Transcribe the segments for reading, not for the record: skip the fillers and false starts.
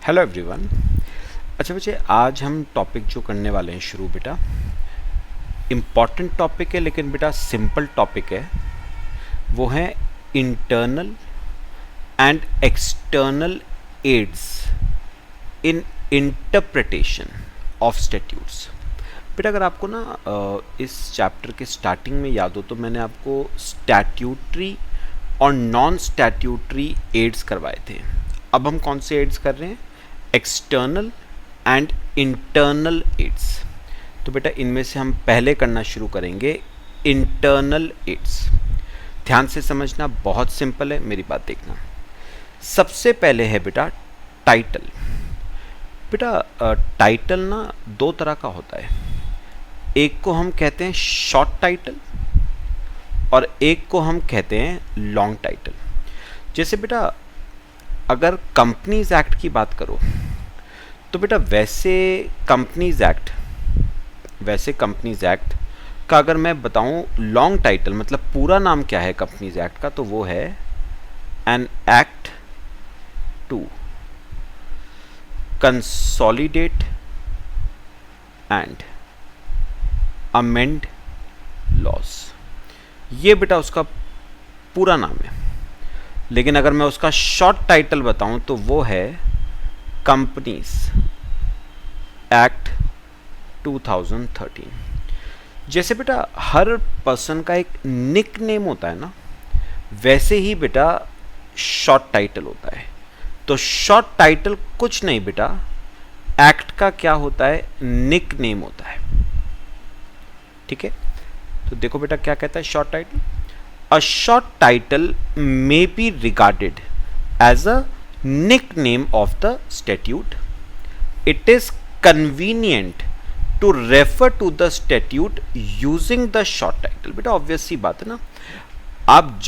Hello everyone. अच्छा बच्चे, आज हम टॉपिक जो करने वाले हैं शुरू, बेटा इम्पॉर्टेंट टॉपिक है लेकिन बेटा सिंपल टॉपिक है। वो है internal and external aids in interpretation of statutes. बेटा अगर आपको ना इस चैप्टर के स्टार्टिंग में याद हो तो मैंने आपको स्टैट्यूटरी और नॉन स्टैट्यूटरी एड्स करवाए थे। अब हम कौन से एड्स कर रहे हैं? External and internal aids. तो बेटा इनमें से हम पहले करना शुरू करेंगे इंटरनल एड्स। ध्यान से समझना, बहुत सिंपल है, मेरी बात देखना। सबसे पहले है बेटा टाइटल। बेटा टाइटल ना दो तरह का होता है। एक को हम कहते हैं शॉर्ट टाइटल और एक को हम कहते हैं लॉन्ग टाइटल। जैसे बेटा अगर कंपनीज एक्ट की बात करो तो बेटा वैसे कंपनीज एक्ट का अगर मैं बताऊं लॉन्ग टाइटल मतलब पूरा नाम क्या है कंपनीज एक्ट का, तो वो है an act to consolidate and amend laws. ये बेटा उसका पूरा नाम है। लेकिन अगर मैं उसका शॉर्ट टाइटल बताऊं तो वो है कंपनीज एक्ट 2013। जैसे बेटा हर पर्सन का एक निक नेम होता है ना, वैसे ही बेटा शॉर्ट टाइटल होता है। तो शॉर्ट टाइटल कुछ नहीं बेटा, एक्ट का क्या होता है? निक नेम होता है। ठीक है, तो देखो बेटा क्या कहता है short title. A short title may be regarded as a nickname of the statute. It is convenient to refer to the statute using the short title. बेटा ऑब्वियस सी बात है ना, आप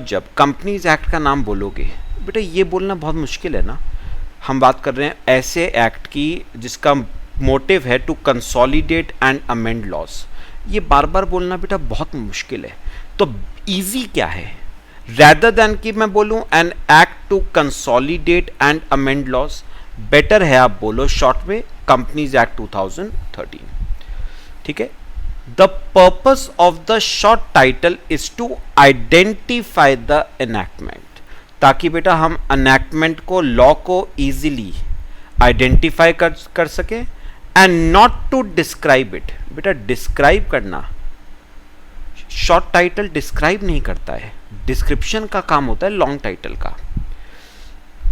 जब कंपनीज एक्ट का नाम बोलोगे बेटा, ये बोलना बहुत मुश्किल है ना। हम बात कर रहे हैं ऐसे एक्ट की जिसका मोटिव है to consolidate and amend laws. ये बार बार बोलना बेटा बहुत मुश्किल है। तो इजी क्या है? रैदर देन कि मैं बोलूं an act to consolidate and amend laws, better है आप बोलो शॉर्ट में कंपनीज एक्ट 2013। ठीक है। The purpose of the short title is to identify the enactment, ताकि बेटा हम एनैक्टमेंट को, लॉ को इजीली आइडेंटिफाई कर सके and not to describe it. बेटा डिस्क्राइब करना, शॉर्ट टाइटल डिस्क्राइब नहीं करता है, डिस्क्रिप्शन का काम होता है लॉन्ग टाइटल का।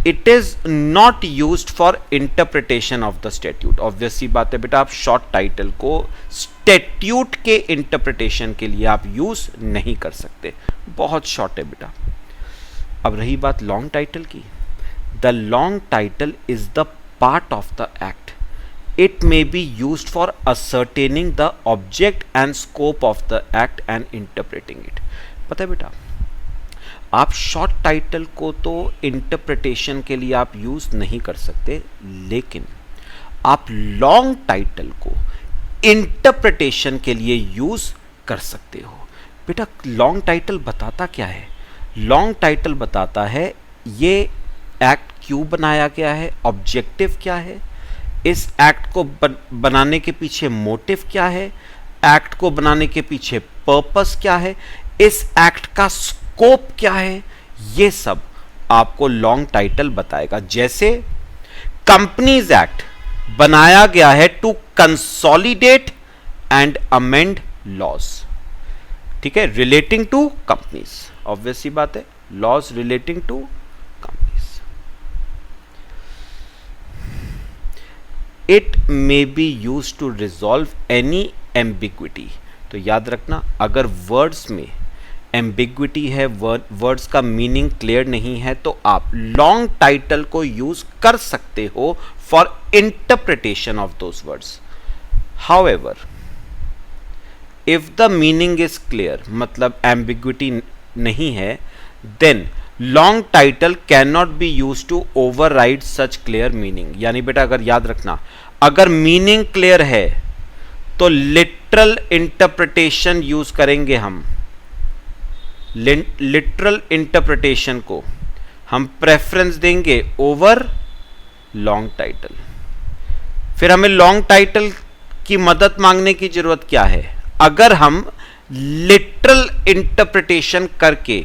It is not used for interpretation of the statute. Obvious सी बात है बेटा, आप शॉर्ट टाइटल को स्टैट्यूट के इंटरप्रिटेशन के लिए आप यूज नहीं कर सकते, बहुत शॉर्ट है बेटा। अब रही बात लॉन्ग टाइटल की। The long title is the part of the act. It may be used for ascertaining the object and scope of the act and interpreting it. पता है बेटा, आप शॉर्ट टाइटल को तो इंटरप्रिटेशन के लिए आप यूज नहीं कर सकते, लेकिन आप लॉन्ग टाइटल को इंटरप्रिटेशन के लिए यूज कर सकते हो। बेटा लॉन्ग टाइटल बताता क्या है? लॉन्ग टाइटल बताता है ये एक्ट क्यों बनाया गया है, ऑब्जेक्टिव क्या है, इस एक्ट को बनाने के पीछे मोटिव क्या है, एक्ट को बनाने के पीछे पर्पस क्या है, इस एक्ट का स्कोप क्या है, ये सब आपको लॉन्ग टाइटल बताएगा। जैसे कंपनीज एक्ट बनाया गया है to consolidate and amend laws. ठीक है, रिलेटिंग टू कंपनीज, ऑब्वियस सी बात है, laws relating to companies. It may be use to resolve any ambiguity. तो याद रखना, अगर वर्ड्स में एम्बिग्विटी है, वर्ड्स का मीनिंग क्लियर नहीं है, तो आप लॉन्ग टाइटल को यूज कर सकते हो for interpretation of those words. However if the meaning is clear, मतलब एम्बिग्विटी नहीं है, then long title can not be use to override such clear meaning. यानी बेटा अगर याद रखना, अगर मीनिंग क्लियर है तो लिटरल इंटरप्रिटेशन यूज करेंगे हम। लिटरल इंटरप्रिटेशन को हम प्रेफरेंस देंगे ओवर लॉन्ग टाइटल। फिर हमें लॉन्ग टाइटल की मदद मांगने की जरूरत क्या है? अगर हम लिटरल इंटरप्रिटेशन करके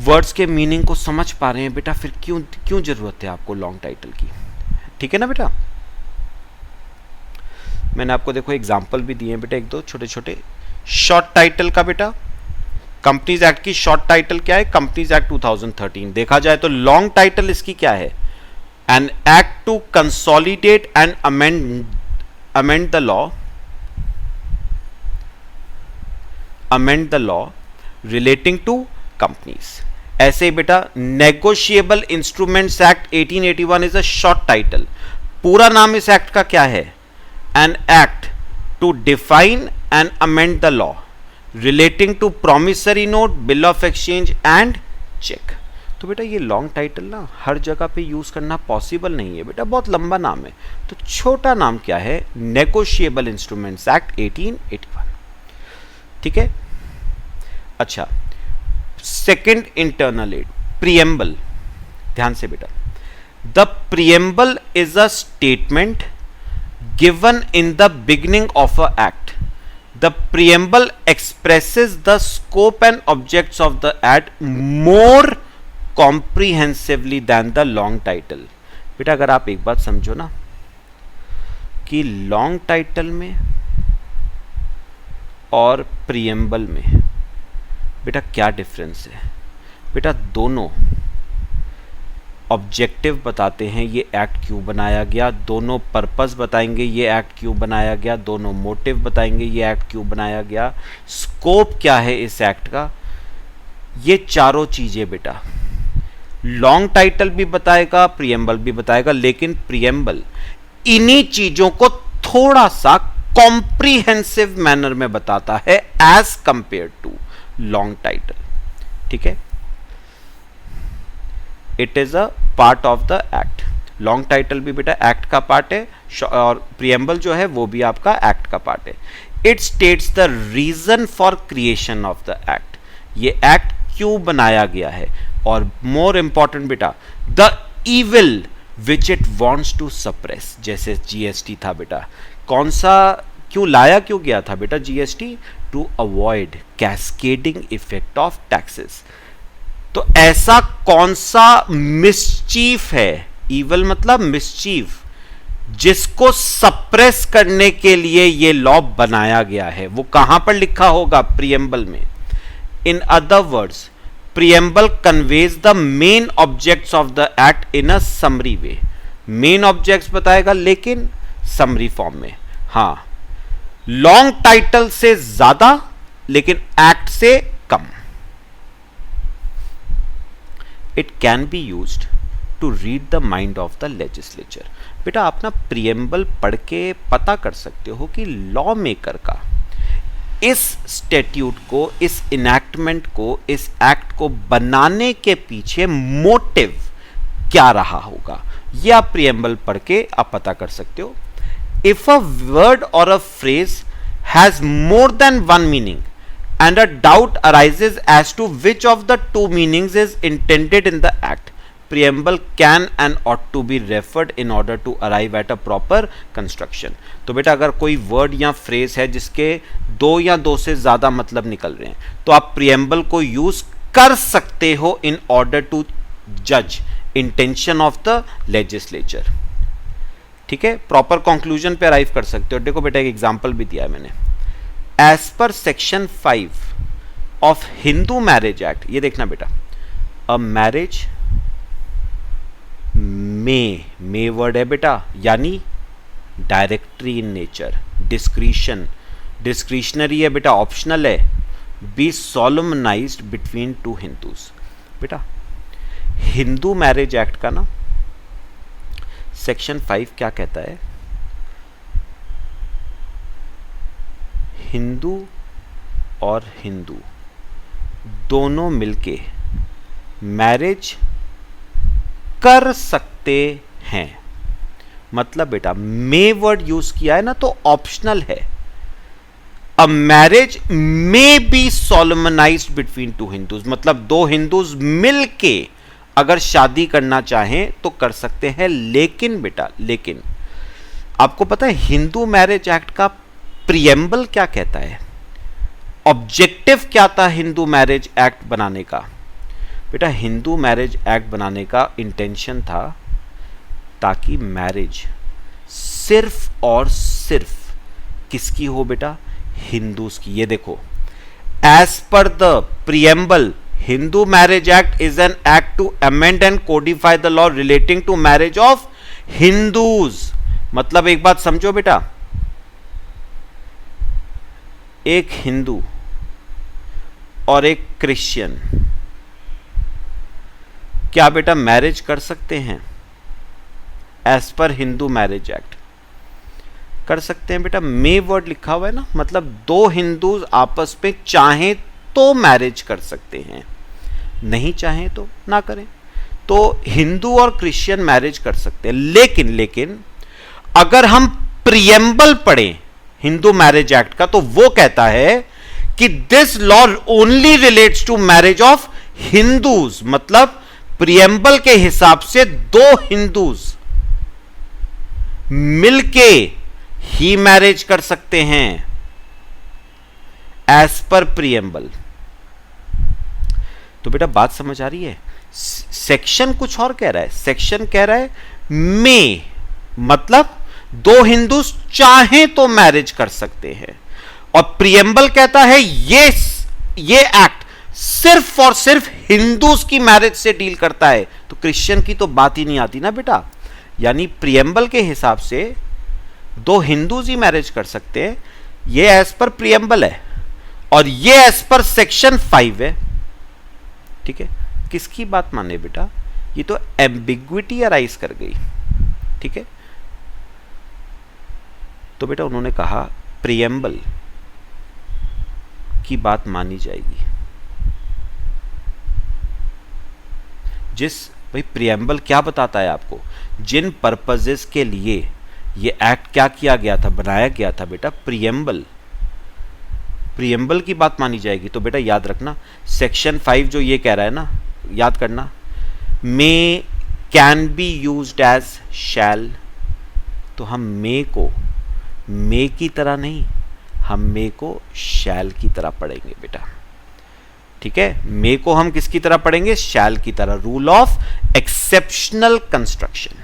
वर्ड्स के मीनिंग को समझ पा रहे हैं बेटा, फिर क्यों जरूरत है आपको लॉन्ग टाइटल की? ठीक है ना बेटा? मैंने आपको देखो एग्जाम्पल भी दिए हैं बेटा, एक दो छोटे छोटे। शॉर्ट टाइटल का बेटा, कंपनीज एक्ट की शॉर्ट टाइटल क्या है? Companies act 2013। देखा जाए तो लॉन्ग टाइटल इसकी क्या है? An act to consolidate and amend the law relating to companies। ऐसे ही बेटा negotiable instruments act 1881 is a short title. पूरा नाम इस एक्ट का क्या है? An act to define and amend the law relating to promissory note, bill of exchange and cheque. तो बेटा ये लॉन्ग टाइटल ना हर जगह पे यूज करना पॉसिबल नहीं है बेटा, बहुत लंबा नाम है। तो छोटा नाम क्या है? Negotiable instruments act 1881। ठीक है। अच्छा, सेकेंड इंटरनल एड, प्रीएम्बल। ध्यान से बेटा, the preamble is a statement given in the beginning of a act. The preamble expresses the scope and objects of the act more comprehensively than the long title. बेटा अगर आप एक बात समझो ना कि लॉन्ग टाइटल में और प्रीएम्बल में बेटा क्या डिफरेंस है? बेटा दोनों ऑब्जेक्टिव बताते हैं ये एक्ट क्यों बनाया गया, दोनों पर्पस बताएंगे ये एक्ट क्यों बनाया गया, दोनों मोटिव बताएंगे ये एक्ट क्यों बनाया गया, स्कोप क्या है इस एक्ट का, ये चारों चीजें बेटा लॉन्ग टाइटल भी बताएगा, प्रीएम्बल भी बताएगा। लेकिन प्रीएम्बल इन्हीं चीजों को थोड़ा सा कॉम्प्रीहेंसिव मैनर में बताता है as compare to long title. ठीक है, it is a part of the act. Long title भी बेटा एक्ट का पार्ट है और प्रीएम्बल जो है वो भी आपका एक्ट का पार्ट है। It states the reason for creation of the act, ये एक्ट क्यों बनाया गया है, और मोर इंपॉर्टेंट बेटा the evil which it wants to suppress. जैसे जीएसटी था बेटा, कौन सा क्यों लाया क्यों गया था बेटा GST? To avoid cascading effect of taxes. तो ऐसा कौन सा मिसचीफ है, इविल मतलब मिसचीफ, जिसको सप्रेस करने के लिए ये लॉ बनाया गया है? वो कहां पर लिखा होगा? प्रीएम्बल में। इन other words preamble conveys the main objects of the act in a summary way. Main objects बताएगा लेकिन समरी फॉर्म में। हां, लॉन्ग टाइटल से ज्यादा लेकिन एक्ट से कम। It can be used to read the mind of the legislature. बेटा आप ना प्रीएम्बल पढ़ के पता कर सकते हो कि लॉ मेकर का इस स्टैट्यूट को, इस इनैक्टमेंट को, इस एक्ट को बनाने के पीछे मोटिव क्या रहा होगा। यह आप प्रीएम्बल पढ़ के आप पता कर सकते हो। इफ अ वर्ड और a phrase has more than one meaning and a doubt arises as to which of the two meanings is intended in the act, preamble can and ought to be referred in order to arrive at a proper construction। तो बेटा अगर कोई word या phrase है जिसके दो या दो से ज्यादा मतलब निकल रहे हैं तो आप प्रीएम्बल को यूज कर सकते हो इन ऑर्डर टू जज इंटेंशन ऑफ द लेजिस्लेचर। ठीक है, प्रॉपर कंक्लूजन पे अराइव कर सकते हो। देखो बेटा एक एग्जांपल भी दिया है मैंने। As per section 5 of Hindu marriage act, ये देखना बेटा, अ मैरिज मे वर्ड है बेटा, यानी डायरेक्टरी इन नेचर, डिस्क्रिशनरी है बेटा, ऑप्शनल है, B solemnized between two Hindus. बेटा हिंदू मैरिज एक्ट का ना सेक्शन 5 क्या कहता है? हिंदू और हिंदू दोनों मिलके मैरिज कर सकते हैं। मतलब बेटा मे वर्ड यूज किया है ना तो ऑप्शनल है। A marriage may be solemnized between two Hindus, मतलब दो हिंदूज मिलके अगर शादी करना चाहें तो कर सकते हैं। लेकिन बेटा, लेकिन आपको पता है हिंदू मैरिज एक्ट का प्रिएम्बल क्या कहता है, ऑब्जेक्टिव क्या था हिंदू मैरिज एक्ट बनाने का? बेटा, हिंदू मैरिज एक्ट बनाने का इंटेंशन था ताकि मैरिज सिर्फ और सिर्फ किसकी हो बेटा? हिंदूज की। ये देखो, as per the preamble Hindu marriage act is an act to amend and codify the law relating to marriage of Hindus. मतलब एक बात समझो बेटा, एक हिंदू और एक क्रिश्चियन क्या बेटा मैरिज कर सकते हैं? As per Hindu marriage act कर सकते हैं बेटा। मे वर्ड लिखा हुआ है ना, मतलब दो हिंदू आपस में चाहें तो मैरिज कर सकते हैं, नहीं चाहें तो ना करें। तो हिंदू और क्रिश्चियन मैरिज कर सकते हैं। लेकिन अगर हम प्रिएम्बल पढ़ें हिंदू मैरिज एक्ट का तो वो कहता है कि this law only relates to marriage of Hindus, मतलब प्रिएम्बल के हिसाब से दो हिंदूज मिलके ही मैरिज कर सकते हैं एज पर प्रिएम्बल। तो बेटा बात समझ आ रही है? सेक्शन कुछ और कह रहा है, सेक्शन कह रहा है मे, मतलब दो हिंदूज चाहें तो मैरिज कर सकते हैं, और प्रिएम्बल कहता है ये एक्ट सिर्फ और सिर्फ हिंदूज की मैरिज से डील करता है। तो क्रिश्चियन की तो बात ही नहीं आती ना बेटा। यानी प्रिएम्बल के हिसाब से दो हिंदूज ही मैरिज कर सकते हैं, ये एज पर प्रिएम्बल है और ये एज पर सेक्शन 5 है। ठीक है, किसकी बात माने बेटा? ये तो एम्बिग्विटी अराइज कर गई। ठीक है, तो बेटा उन्होंने कहा प्रिएम्बल की बात मानी जाएगी। भाई प्रिएम्बल क्या बताता है आपको? जिन पर्पसेस के लिए ये एक्ट क्या किया गया था, बनाया गया था बेटा, प्रिएम्बल की बात मानी जाएगी। तो बेटा याद रखना, सेक्शन 5 जो ये कह रहा है ना, याद करना, may can be used as shall. तो हम मे को मे की तरह नहीं, हम मे को शैल की तरह पढ़ेंगे बेटा। ठीक है, मे को हम किसकी तरह पढ़ेंगे? शैल की तरह। Rule of exceptional construction.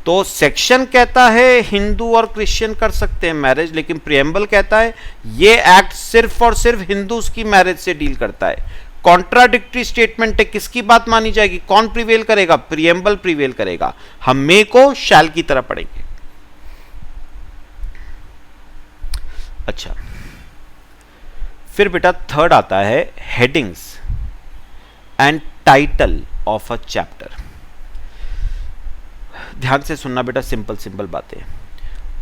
तो सेक्शन कहता है हिंदू और क्रिश्चियन कर सकते हैं मैरिज, लेकिन प्रिएम्बल कहता है ये एक्ट सिर्फ और सिर्फ हिंदूज की मैरिज से डील करता है। कॉन्ट्राडिक्टरी स्टेटमेंट है, किसकी बात मानी जाएगी? कौन प्रिवेल करेगा? प्रिएम्बल प्रिवेल करेगा। हम मे को शैल की तरह पढ़ेंगे। अच्छा, फिर बेटा थर्ड आता है headings and title of a chapter. ध्यान से सुनना बेटा, सिंपल बातें।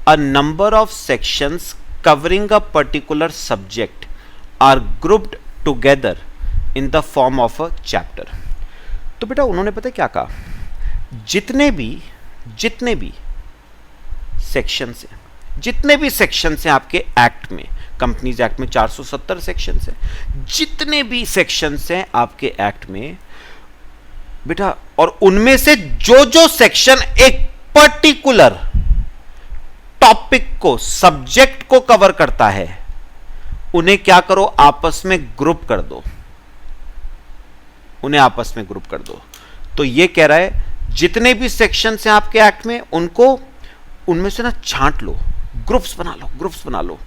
A number of sections covering a particular subject are grouped together in the form of a chapter. तो बेटा उन्होंने पता है क्या कहा? जितने भी सेक्शंस हैं, जितने भी सेक्शंस हैं आपके एक्ट में, कंपनीज एक्ट में 470 सेक्शंस हैं, जितने भी सेक्शंस हैं आपके एक्ट में बेटा, और उनमें से जो सेक्शन एक पर्टिकुलर टॉपिक को, सब्जेक्ट को कवर करता है, उन्हें क्या करो? आपस में ग्रुप कर दो, उन्हें आपस में ग्रुप कर दो। तो ये कह रहा है जितने भी सेक्शंस हैं आपके एक्ट में, उनको उनमें से ना छांट लो, ग्रुप्स बना लो।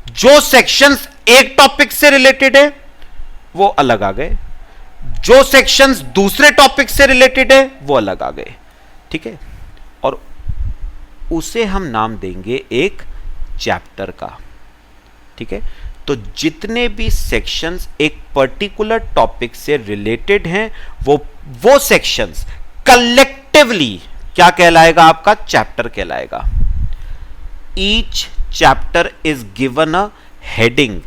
जो सेक्शंस एक टॉपिक से रिलेटेड है वो अलग आ गए, जो सेक्शंस दूसरे टॉपिक से रिलेटेड है वो अलग आ गए। ठीक है, और उसे हम नाम देंगे एक चैप्टर का। ठीक है, तो जितने भी सेक्शंस एक पर्टिकुलर टॉपिक से रिलेटेड हैं वो सेक्शंस कलेक्टिवली क्या कहलाएगा? आपका चैप्टर कहलाएगा। Each chapter is given a heading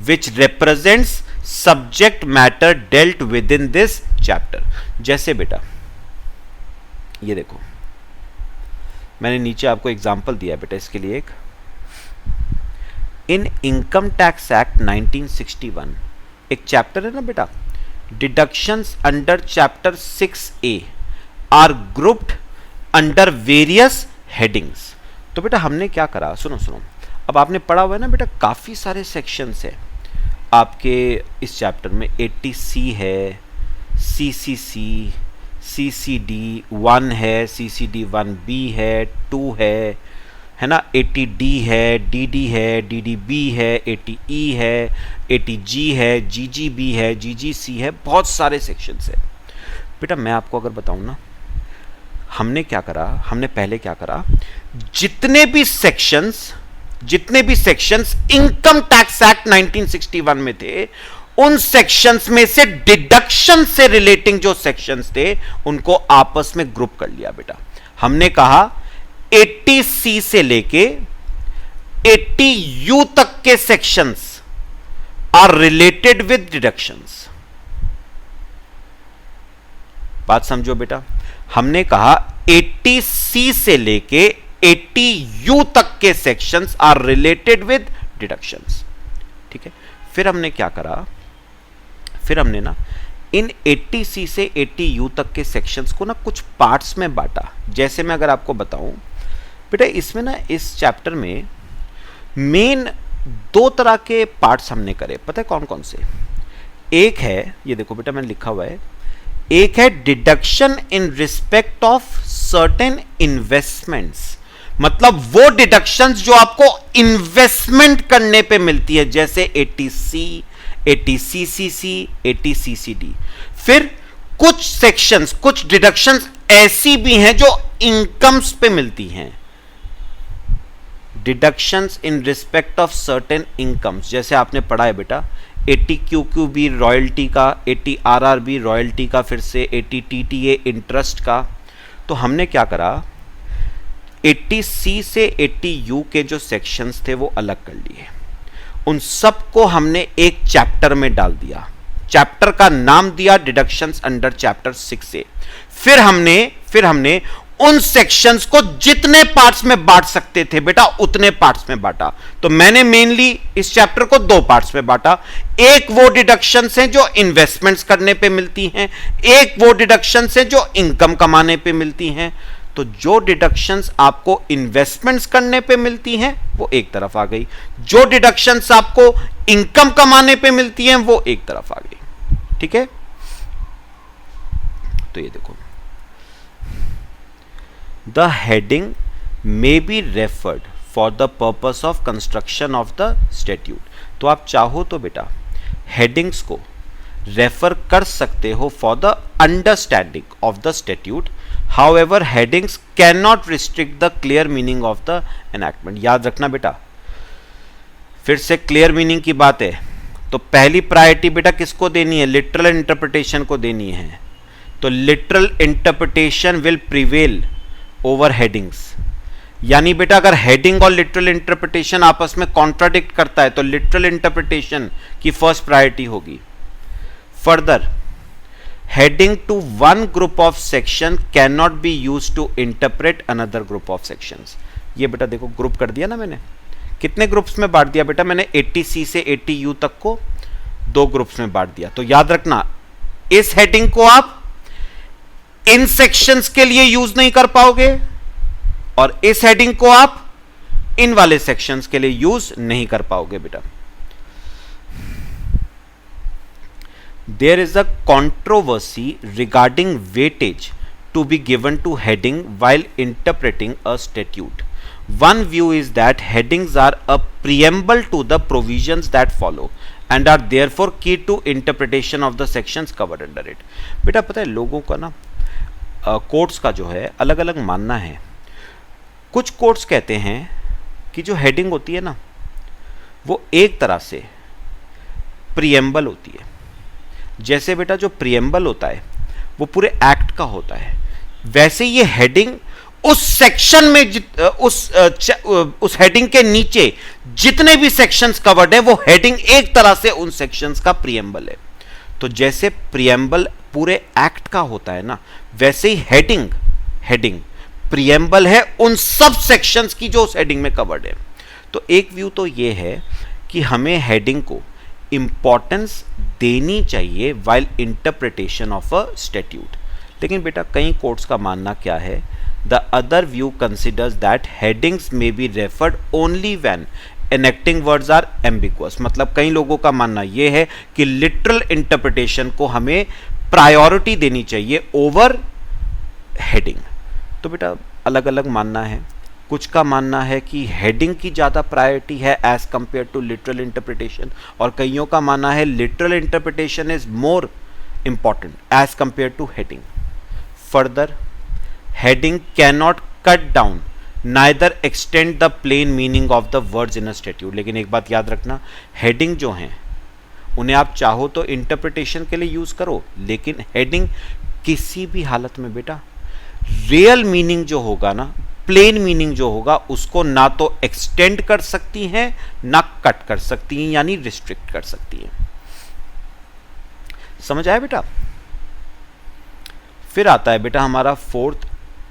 which represents subject matter dealt with in this chapter. जैसे बेटा ये देखो, मैंने नीचे आपको एग्जाम्पल दिया है बेटा, इसके लिए एक इन इनकम टैक्स एक्ट 1961 एक चैप्टर है ना बेटा, deductions under chapter 6A are grouped under various headings. तो बेटा हमने क्या करा, सुनो सुनो, अब आपने पढ़ा हुआ है ना बेटा, काफ़ी सारे सेक्शंस है आपके इस चैप्टर में। 80C है, CCC, CCD 1 है, CCD 1B है, 2 है ना, 80D है, DD है, DDB है, 80E है, 80G है, GGB है, GGC है, बहुत सारे सेक्शंस है बेटा। मैं आपको अगर बताऊं ना, हमने क्या करा, हमने पहले क्या करा, जितने भी सेक्शंस इनकम टैक्स एक्ट 1961 में थे, उन सेक्शंस में से डिडक्शन से रिलेटिंग जो सेक्शंस थे उनको आपस में ग्रुप कर लिया बेटा। हमने कहा 80C से लेके 80U तक के sections are related with deductions. बात समझो बेटा, हमने कहा 80C से लेके 80U तक के sections are related with deductions, ठीक है। फिर हमने क्या करा, फिर हमने ना इन 80C से 80U तक के सेक्शंस को ना कुछ पार्ट्स में बांटा। जैसे मैं अगर आपको बताऊं बेटा, इसमें ना इस चैप्टर में मेन 2 तरह के पार्ट्स हमने करे, पता है कौन कौन से। एक है, ये देखो बेटा मैंने लिखा हुआ है, एक है deduction in respect of certain investments, मतलब वो डिडक्शंस जो आपको इन्वेस्टमेंट करने पे मिलती है, जैसे 80C, 80CCC, 80CCD। फिर कुछ सेक्शंस, कुछ डिडक्शंस ऐसी भी हैं जो इनकम्स पे मिलती हैं, deductions in respect of certain incomes. जैसे आपने पढ़ा है बेटा 80QQB रॉयल्टी का, 80RRB रॉयल्टी का, फिर से 80TTA इंटरेस्ट का। तो हमने क्या करा, 80C से 80U के जो सेक्शंस थे वो अलग कर लिए, उन सबको हमने एक चैप्टर में डाल दिया, चैप्टर का नाम दिया डिडक्शंस अंडर चैप्टर 6A। फिर हमने उन सेक्शंस को जितने पार्ट्स में बांट सकते थे बेटा उतने पार्ट्स में बांटा। तो मैंने मेनली इस चैप्टर को 2 पार्ट्स में बांटा, एक वो डिडक्शंस हैं जो इन्वेस्टमेंट्स करने पे मिलती हैं, एक वो डिडक्शंस हैं जो इनकम कमाने पे मिलती हैं। तो जो डिडक्शंस आपको इन्वेस्टमेंट्स करने पे मिलती हैं वो एक तरफ आ गई, जो डिडक्शंस आपको इनकम कमाने पे मिलती हैं वो एक तरफ आ गई, ठीक है। तो ये देखो, the heading may be referred for the purpose of construction of the statute. तो आप चाहो तो बेटा हेडिंग्स को रेफर कर सकते हो for the understanding of the statute, however headings can not restrict the clear meaning of the enactment. याद रखना बेटा, फिर से क्लियर मीनिंग की बात है तो पहली प्रायोरिटी बेटा किसको देनी है, लिटरल इंटरप्रिटेशन को देनी है। तो literal interpretation will prevail over headings, यानी बेटा अगर हेडिंग और लिटरल इंटरप्रिटेशन आपस में कॉन्ट्राडिक्ट करता है तो लिटरल इंटरप्रिटेशन की फर्स्ट प्रायोरिटी होगी। Further, heading to one group of section can not be use to interpret another group of sections. ये बेटा देखो ग्रुप कर दिया ना मैंने, कितने ग्रुप्स में बांट दिया बेटा मैंने, 80C से 80U तक को 2 ग्रुप्स में बांट दिया। तो याद रखना इस हेडिंग को आप इन सेक्शंस के लिए यूज नहीं कर पाओगे और इस हेडिंग को आप इन वाले सेक्शंस के लिए यूज नहीं कर पाओगे बेटा। There is a controversy regarding weightage to be given to heading while interpreting a statute. One view is that headings are a preamble to the provisions that follow and are therefore key to interpretation of the sections covered under it. बेटा पता है लोगों का ना courts का जो है अलग अलग मानना है। कुछ कोर्ट्स कहते हैं कि जो हेडिंग होती है ना वो एक तरह से प्रीएम्बल होती है। जैसे बेटा जो प्रीएम्बल होता है वो पूरे एक्ट का होता है, वैसे ये हेडिंग उस सेक्शन में उस हेडिंग के नीचे जितने भी सेक्शंस कवर्ड है वो हेडिंग एक तरह से उन सेक्शंस का प्रीएम्बल है। तो जैसे प्रीएम्बल पूरे एक्ट का होता है ना, वैसे ही हेडिंग प्रीएम्बल है उन सब सेक्शंस की जो उस हेडिंग में कवर्ड है। तो एक व्यू तो ये है कि हमें हेडिंग को इम्पॉर्टेंस देनी चाहिए while interpretation of a statute. लेकिन बेटा कई कोर्ट्स का मानना क्या है, the other view considers that headings may be referred only when enacting words are ambiguous. मतलब कई लोगों का मानना यह है कि लिटरल इंटरप्रिटेशन को हमें प्रायोरिटी देनी चाहिए ओवर हेडिंग। तो बेटा अलग अलग मानना है, कुछ का मानना है कि हेडिंग की ज़्यादा प्रायोरिटी है as compare to literal interpretation, और कईयों का मानना है literal interpretation is more important as compare to heading. Further, heading cannot cut down neither extend the plain meaning of the words in a statute. लेकिन एक बात याद रखना, हेडिंग जो हैं उन्हें आप चाहो तो इंटरप्रिटेशन के लिए यूज करो, लेकिन हेडिंग किसी भी हालत में बेटा रियल मीनिंग जो होगा ना, प्लेन मीनिंग जो होगा, उसको ना तो एक्सटेंड कर सकती हैं ना कट कर सकती हैं, यानी रिस्ट्रिक्ट कर सकती हैं। समझ आया बेटा? फिर आता है बेटा हमारा fourth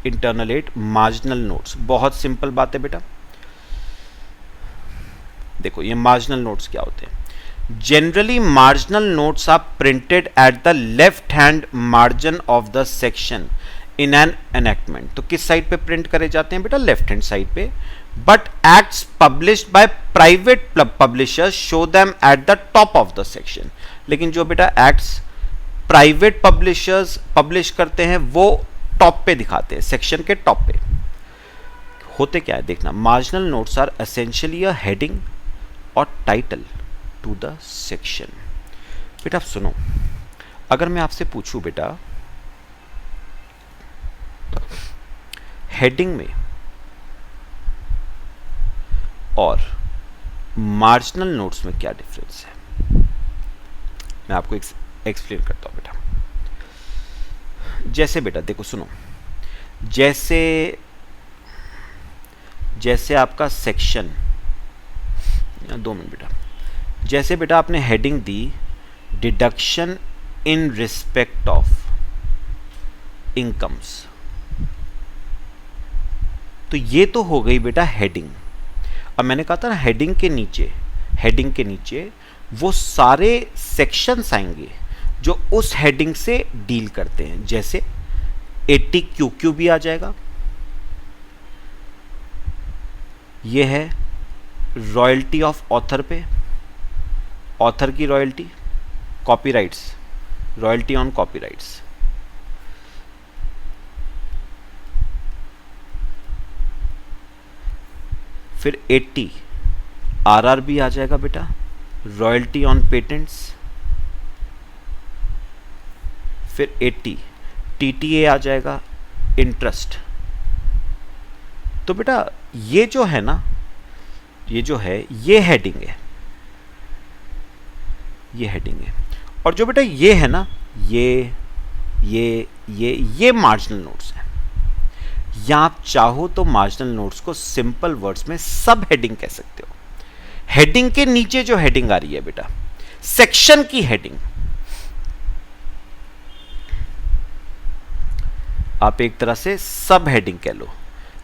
internal aid, marginal notes. बहुत सिंपल बात है बेटा। देखो ये मार्जिनल नोट्स क्या होते हैं। Generally marginal notes are printed at the left hand margin of the section in an enactment. तो किस साइड पे प्रिंट करे जाते हैं बेटा? लेफ्ट हैंड साइड पे। But acts published by private publishers show them at the top of the section. लेकिन जो बेटा एक्ट्स प्राइवेट पब्लिशर्स पब्लिश करते हैं वो टॉप पे दिखाते हैं, सेक्शन के टॉप पे। होते क्या है देखना, marginal notes are essentially a heading और टाइटल टू द सेक्शन। बेटा सुनो, अगर मैं आपसे पूछूं बेटा हेडिंग में और मार्जिनल नोट्स में क्या डिफरेंस है, मैं आपको एक्सप्लेन करता हूं बेटा। जैसे बेटा देखो सुनो, जैसे आपका सेक्शन, 2 मिनट बेटा, जैसे बेटा आपने heading the deduction in respect of incomes, तो ये तो हो गई बेटा हेडिंग। अब मैंने कहा था ना हेडिंग के नीचे वो सारे सेक्शंस आएंगे जो उस हेडिंग से डील करते हैं। जैसे 80 QQ भी आ जाएगा, ये है रॉयल्टी ऑफ ऑथर पे, ऑथर की royalty, copyrights, royalty on copyrights. फिर 80 RR भी आ जाएगा बेटा, रॉयल्टी ऑन पेटेंट्स। फिर 80 TTA आ जाएगा, इंटरेस्ट। तो बेटा ये जो है ना, ये जो है ये हेडिंग है, ये हेडिंग है। और जो बेटा ये है ना, ये मार्जिनल नोट्स है। या आप चाहो तो मार्जिनल नोट्स को सिंपल वर्ड्स में सब हेडिंग कह सकते हो। हेडिंग के नीचे जो हेडिंग आ रही है बेटा, सेक्शन की हेडिंग, आप एक तरह से सब हेडिंग कह लो,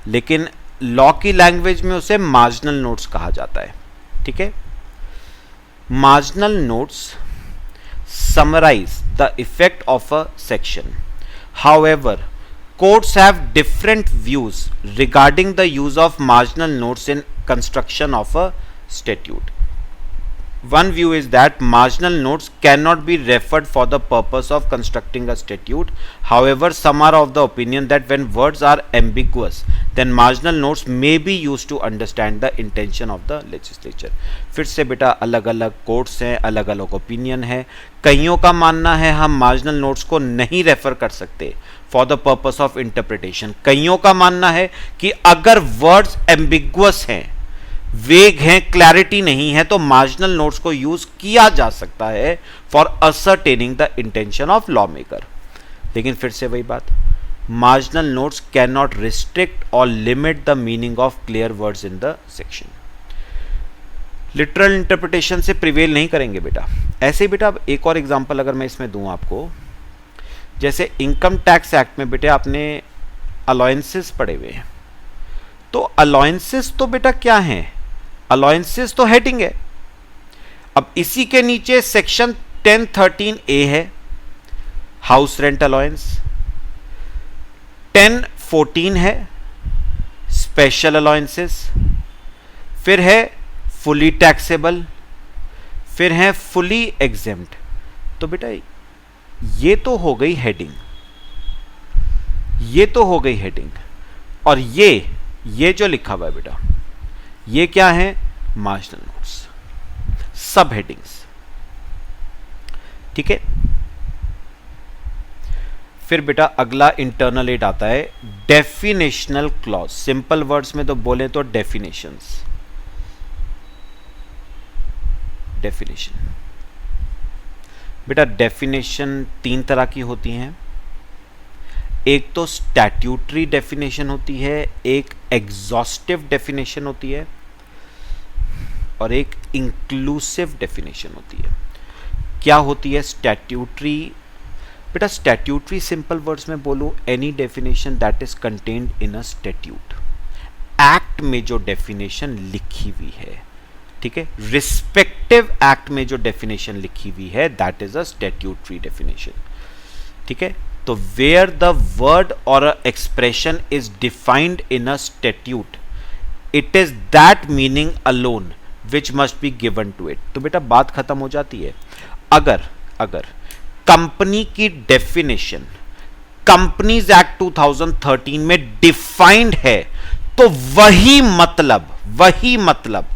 लेकिन लॉ की लैंग्वेज में उसे मार्जिनल नोट्स कहा जाता है। ठीक है, marginal notes summarise the effect of a section. However, courts have different views regarding the use of marginal notes in construction of a statute. One view is that marginal notes cannot be referred for the purpose of constructing a statute. However, some are of the opinion that when words are ambiguous, then marginal notes may be used to understand the intention of the legislature. फिर से बेटा अलग अलग courts हैं, अलग अलग opinion है। कईयों का मानना है हम मार्जिनल नोट्स को नहीं रेफर कर सकते for the purpose of interpretation. कईयों का मानना है कि अगर वर्ड्स एम्बिगुअस हैं, वेग हैं, क्लैरिटी नहीं है, तो मार्जिनल नोट्स को यूज किया जा सकता है for ascertaining the intention of law maker. लेकिन फिर से वही बात, marginal notes can not restrict और limit the meaning of clear words in the section. Literal interpretation से प्रिवेल नहीं करेंगे बेटा। ऐसे ही बेटा अब एक और एग्जांपल अगर मैं इसमें दूं आपको, जैसे इनकम टैक्स एक्ट में बेटे आपने अलाउंसेस पढ़े हुए हैं। तो अलाउंसेस तो बेटा क्या हैं? अलाउंसेस तो हेडिंग है। अब इसी के नीचे सेक्शन 1013A है, हाउस रेंट अलाउंस। 1014 है स्पेशल अलाउंसेस, फिर है फुली टैक्सेबल, फिर है फुली एग्जेम्प्ट। तो बेटा ये तो हो गई हेडिंग, ये तो हो गई हेडिंग, और ये जो लिखा हुआ है बेटा, ये क्या है? मार्जिनल नोट्स, सब हेडिंग्स। ठीक है। फिर बेटा अगला इंटरनल एड आता है डेफिनेशनल क्लॉज। सिंपल वर्ड्स में तो बोले तो डेफिनेशंस। डेफिनेशन बेटा, डेफिनेशन 3 तरह की होती हैं। एक तो स्टैट्यूटरी डेफिनेशन होती है, एक एग्जॉस्टिव डेफिनेशन होती है, और एक इंक्लूसिव डेफिनेशन होती है। क्या होती है स्टैट्यूटरी? बेटा स्टैट्यूटरी सिंपल वर्ड्स में बोलो, any definition that is contained in a statute. Act में जो डेफिनेशन लिखी हुई है, ठीक है, रिस्पेक्टिव एक्ट में जो डेफिनेशन लिखी हुई है, that is a statutory definition. ठीक है। तो वेयर द वर्ड और a expression is defined in a statute, it is that meaning alone which must be given to it. तो बेटा बात खत्म हो जाती है। अगर कंपनी की डेफिनेशन कंपनीज एक्ट 2013 में डिफाइंड है, तो वही मतलब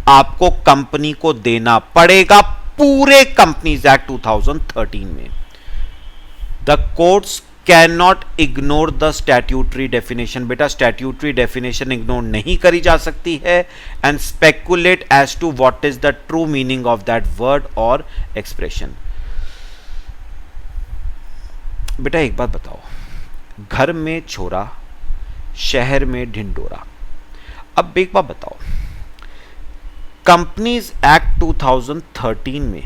आपको कंपनी को देना पड़ेगा पूरे कंपनीज एक्ट 2013 में। The courts can not ignore the statutory definition. बेटा स्टैट्यूटरी डेफिनेशन इग्नोर नहीं करी जा सकती है, and speculate as to what is the true meaning of that word और एक्सप्रेशन। बेटा एक बात बताओ, घर में छोरा शहर में ढिंडोरा। अब एक बात बताओ, कंपनीज एक्ट 2013 में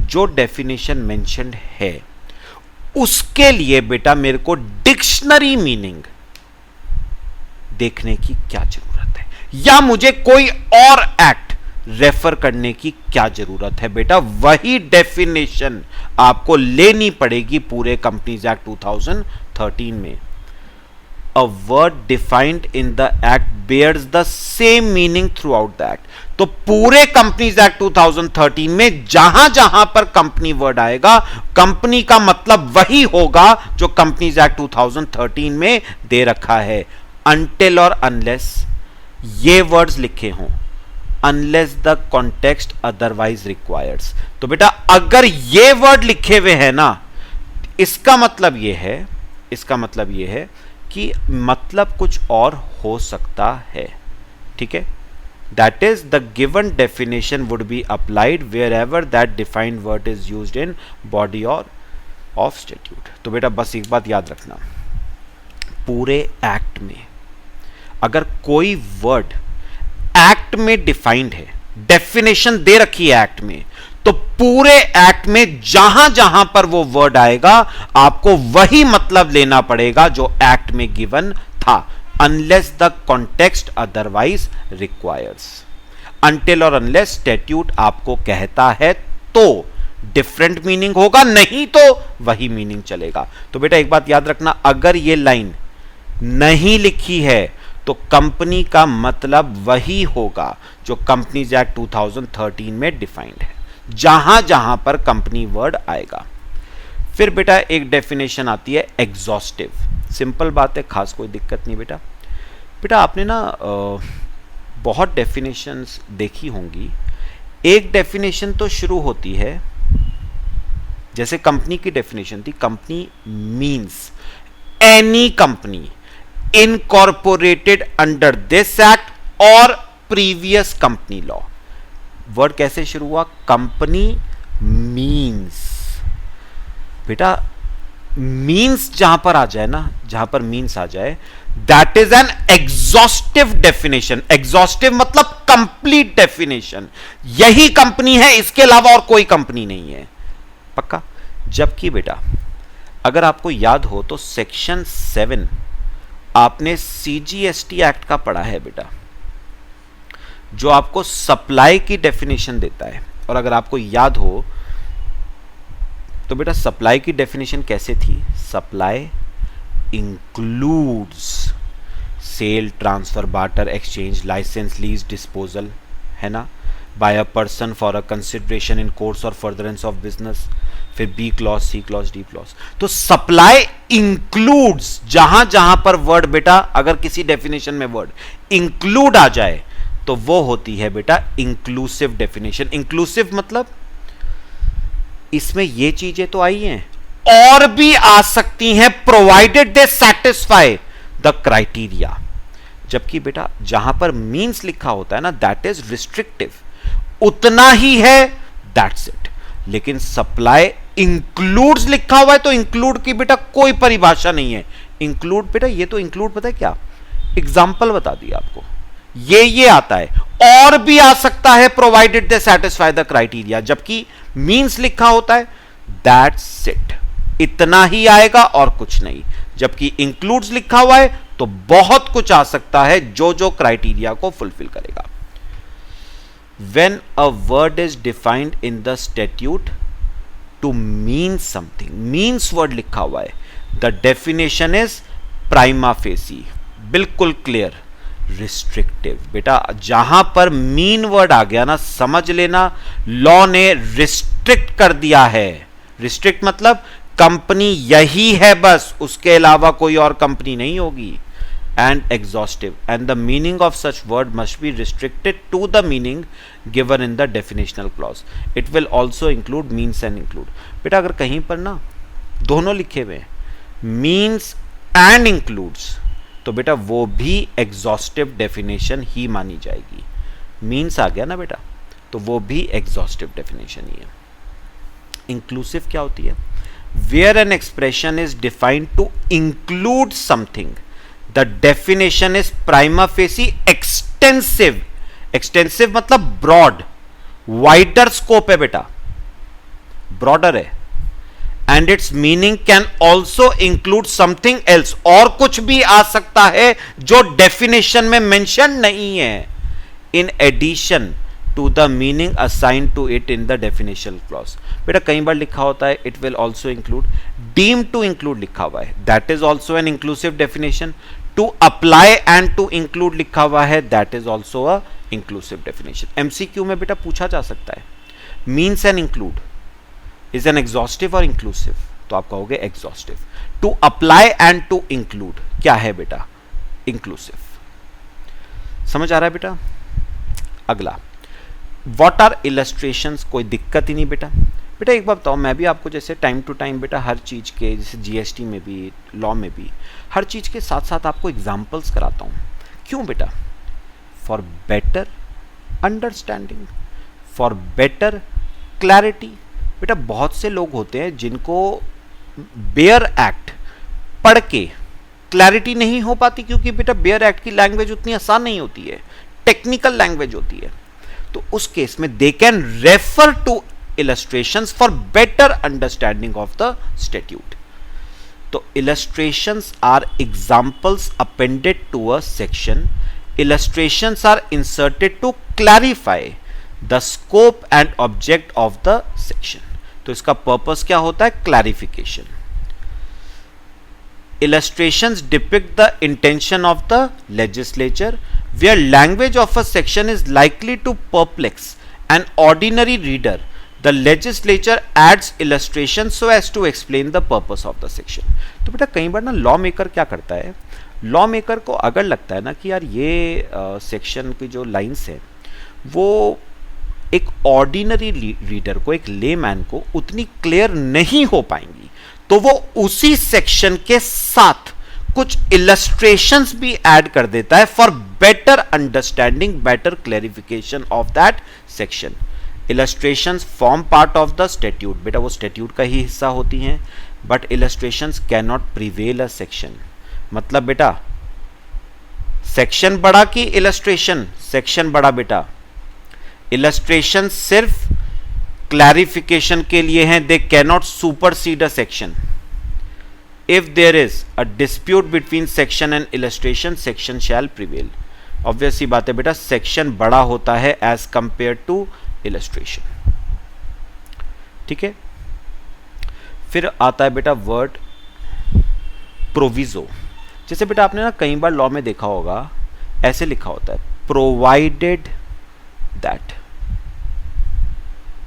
जो डेफिनेशन मेंशन्ड है, उसके लिए बेटा मेरे को डिक्शनरी मीनिंग देखने की क्या जरूरत है, या मुझे कोई और एक्ट रेफर करने की क्या जरूरत है? बेटा वही डेफिनेशन आपको लेनी पड़ेगी पूरे कंपनीज एक्ट 2013 में। A word defined in the act bears the same meaning throughout the act. तो पूरे कंपनीज एक्ट 2013 में जहां पर कंपनी वर्ड आएगा, कंपनी का मतलब वही होगा जो कंपनीज एक्ट 2013 में दे रखा है। Until और unless ये वर्ड्स लिखे हों, unless the context otherwise requires। तो बेटा अगर ये वर्ड लिखे हुए हैं ना, इसका मतलब ये है कि मतलब कुछ और हो सकता है। ठीक है। That is the given definition would be applied wherever that defined word is used in body और ऑफ स्टैट्यूट। तो बेटा बस एक बात याद रखना, पूरे एक्ट में अगर कोई वर्ड एक्ट में डिफाइंड है, डेफिनेशन दे रखी है एक्ट में, तो पूरे एक्ट में जहां पर वो वर्ड आएगा, आपको वही मतलब लेना पड़ेगा जो एक्ट में गिवन था, unless the context otherwise requires. Until और अनलेस स्टैट्यूट आपको कहता है तो डिफरेंट मीनिंग होगा, नहीं तो वही मीनिंग चलेगा। तो बेटा एक बात याद रखना, अगर ये लाइन नहीं लिखी है तो कंपनी का मतलब वही होगा जो कंपनीज एक्ट 2013 में डिफाइंड है, जहां पर कंपनी वर्ड आएगा। फिर बेटा एक डेफिनेशन आती है एग्जॉस्टिव। सिंपल बात है, खास कोई दिक्कत नहीं बेटा। आपने ना बहुत डेफिनेशंस देखी होंगी। एक डेफिनेशन तो शुरू होती है, जैसे कंपनी की डेफिनेशन थी, company means any company incorporated under this act और प्रीवियस कंपनी लॉ। वर्ड कैसे शुरू हुआ? Company means. बेटा मीन्स जहां पर आ जाए ना, जहां पर मीन्स आ जाए, that is an exhaustive definition. Exhaustive मतलब कंप्लीट डेफिनेशन, यही कंपनी है, इसके अलावा और कोई कंपनी नहीं है। पक्का? जबकि बेटा अगर आपको याद हो तो सेक्शन 7 आपने सीजीएसटी एक्ट का पढ़ा है बेटा। जो आपको सप्लाई की डेफिनेशन देता है। और अगर आपको याद हो तो बेटा सप्लाई की डेफिनेशन कैसे थी? Supply includes sale, transfer, barter, exchange, licence, lease, disposal, है ना, by a person for a consideration in course और फर्दरेंस ऑफ बिजनेस। फिर B clause, C clause, D clause. तो सप्लाई इंक्लूड्स, जहां जहां पर वर्ड बेटा, अगर किसी डेफिनेशन में वर्ड इंक्लूड आ जाए तो वो होती है बेटा इंक्लूसिव डेफिनेशन। इंक्लूसिव मतलब इसमें ये चीजें तो आई हैं, और भी आ सकती हैं, provided they satisfy the criteria. जबकि बेटा जहां पर मीन्स लिखा होता है ना, दैट इज रिस्ट्रिक्टिव, उतना ही है, दैट्स इट। लेकिन सप्लाई इंक्लूड्स लिखा हुआ है तो इंक्लूड की बेटा कोई परिभाषा नहीं है। इंक्लूड बेटा, ये तो इंक्लूड पता है क्या, एग्जाम्पल बता दिया आपको, ये आता है, और भी आ सकता है, provided they satisfy the criteria. जबकि मीन्स लिखा होता है, दैट्स इट, इतना ही आएगा और कुछ नहीं। जबकि इंक्लूड्स लिखा हुआ है तो बहुत कुछ आ सकता है, जो जो क्राइटेरिया को फुलफिल करेगा। When a word is defined in the statute to mean something, means word लिखा हुआ है, the definition is prima facie, बिल्कुल क्लियर। रिस्ट्रिक्टिव बेटा जहां पर मीन वर्ड आ गया ना, समझ लेना लॉ ने रिस्ट्रिक्ट कर दिया है। रिस्ट्रिक्ट मतलब कंपनी यही है बस, उसके अलावा कोई और कंपनी नहीं होगी। And exhaustive, and the meaning of such word must be restricted to the meaning given in the definitional clause. It will also include means and include. बेटा अगर कहीं पर ना दोनों लिखे हुए मीन्स एंड इंक्लूड्स, तो बेटा वो भी एग्जॉस्टिव डेफिनेशन ही मानी जाएगी। मीन्स आ गया ना बेटा, तो वो भी एग्जॉस्टिव डेफिनेशन ही है। इंक्लूसिव क्या होती है? Where an expression is defined to include something, the definition is prima facie extensive. Extensive मतलब ब्रॉड, वाइडर स्कोप है बेटा, ब्रॉडर है। And its meaning can also include something else, और कुछ भी आ सकता है जो डेफिनेशन में मेंशन नहीं है, in addition to the meaning assign to it in the definition clause. बेटा कई बार लिखा होता है it will also include, deem to include लिखा हुआ है, that is also an inclusive definition. To apply and to include लिखा हुआ है, that is also a inclusive definition. MCQ में बेटा पूछा जा सकता है, means and include is an exhaustive और इंक्लूसिव, तो आप कहोगे exhaustive. To apply and to include क्या है बेटा? इंक्लूसिव। समझ आ रहा है बेटा? अगला, व्हाट आर इलस्ट्रेशंस? कोई दिक्कत ही नहीं बेटा। बेटा एक बात बताओ, मैं भी आपको जैसे टाइम टू टाइम बेटा हर चीज़ के, जैसे जीएसटी में भी, लॉ में भी, हर चीज़ के साथ साथ आपको एग्जाम्पल्स कराता हूँ। क्यों बेटा? For better understanding, for better clarity. बेटा बहुत से लोग होते हैं जिनको बेयर एक्ट पढ़ के क्लैरिटी नहीं हो पाती, क्योंकि बेटा बेयर एक्ट की लैंग्वेज उतनी आसान नहीं होती है, टेक्निकल लैंग्वेज होती है। तो उस केस में they can refer to illustrations for better understanding of the statute. तो illustrations are examples appended to a section. Illustrations are inserted to clarify the scope and object of the section. तो इसका purpose क्या होता है? clarification. Illustrations depict the intention of the legislature, where language of a section is likely to perplex an ordinary reader. The legislature adds illustration so as to explain the purpose of the section. तो बेटा कई बार ना law maker क्या करता है, law maker को अगर लगता है ना कि यार ये सेक्शन की जो लाइंस है वो एक ऑर्डिनरी रीडर को, एक लेमैन को उतनी क्लियर नहीं हो पाएंगी, तो वो उसी सेक्शन के साथ कुछ इलस्ट्रेशंस भी ऐड कर देता है for better understanding, better clarification of that section. Illustrations form part of the statute. बेटा वो statute का ही हिस्सा होती हैं, but illustrations cannot prevail a section. मतलब बेटा सेक्शन बड़ा की illustration, सेक्शन बड़ा बेटा। illustration सिर्फ clarification के लिए हैं, they cannot supersede a section. If there is a dispute between section and illustration, section shall prevail. Obvious सी बात है बेटा, सेक्शन बड़ा होता है एज कंपेयर टू इलस्ट्रेशन। ठीक है, फिर आता है बेटा वर्ड प्रोविजो। जैसे बेटा आपने ना कई बार लॉ में देखा होगा, ऐसे लिखा होता है प्रोवाइडेड दैट।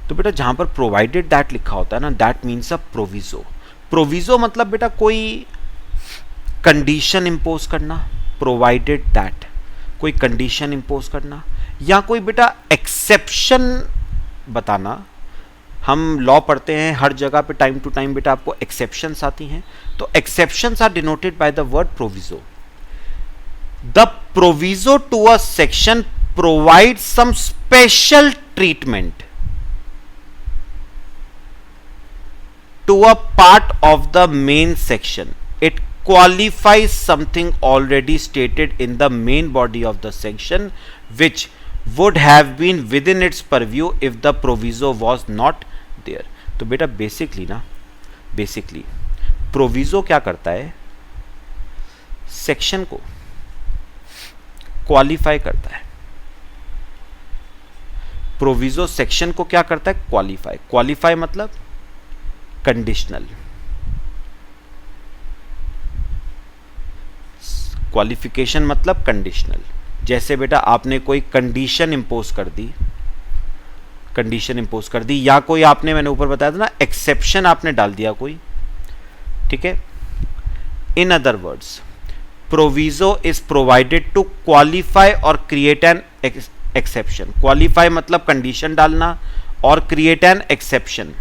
तो बेटा जहां पर प्रोवाइडेड दैट लिखा होता है ना, that means a proviso. Proviso मतलब बेटा कोई कंडीशन इंपोज करना, प्रोवाइडेड दैट कोई कंडीशन इंपोज करना, या कोई बेटा एक्सेप्शन बताना। हम लॉ पढ़ते हैं हर जगह पे, टाइम टू टाइम बेटा आपको एक्सेप्शंस आती हैं, तो exceptions are denoted by the word proviso. The proviso to a section provide some special treatment to a part of the main section. It qualifies something already stated in the main body of the section which would have been within its purview if the proviso was not there. तो बेटा basically proviso क्या करता है, section को qualify करता है। Proviso section को क्या करता है, क्वालिफाई मतलब कंडीशनल, क्वालिफिकेशन मतलब कंडीशनल। जैसे बेटा आपने कोई कंडीशन इंपोज कर दी, या कोई आपने, मैंने ऊपर बताया था ना, एक्सेप्शन आपने डाल दिया कोई। ठीक है, in other words proviso is provided to qualify और क्रिएट एन एक्सेप्शन। क्वालिफाई मतलब कंडीशन डालना, और create an exception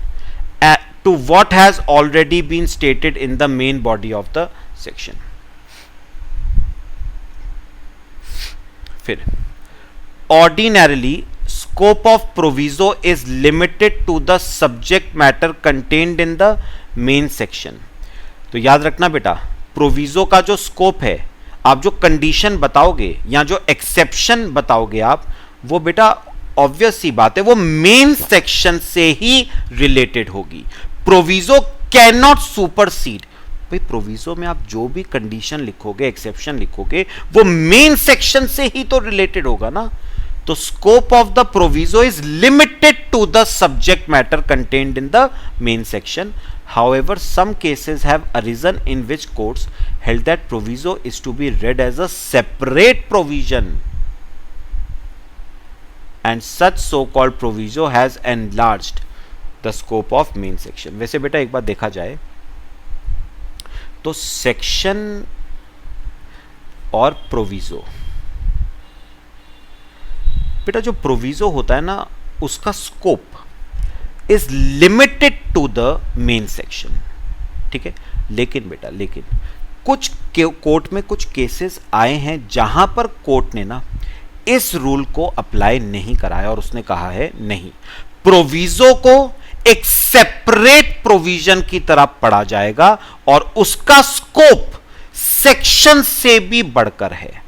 to what has already been stated in the main body of the section. फिर ordinarily scope of proviso is limited to the subject matter contained in the main section. तो याद रखना बेटा, proviso का जो scope है, आप जो कंडीशन बताओगे या जो एक्सेप्शन बताओगे आप, वो बेटा ऑब्वियस सी बात है वो मेन सेक्शन से ही रिलेटेड होगी। Proviso can not supersede. भाई प्रोविजो में आप जो भी कंडीशन लिखोगे, एक्सेप्शन लिखोगे, वो मेन सेक्शन से ही तो रिलेटेड होगा ना। तो scope of the proviso is limited to the subject matter contained in the main section. However, some cases have arisen in which courts held that proviso is to be read as a separate provision, and such so-called proviso has enlarged the scope of main section. वैसे बेटा एक बार देखा जाए तो section और proviso, बेटा जो proviso होता है ना, उसका scope is limited to the main section. ठीक है, लेकिन कुछ कोर्ट में कुछ केसेस आए हैं जहां पर कोर्ट ने ना इस रूल को अप्लाई नहीं कराया, और उसने कहा है नहीं, प्रोविजो को एक सेपरेट प्रोविजन की तरह पढ़ा जाएगा और उसका स्कोप सेक्शन से भी बढ़कर है।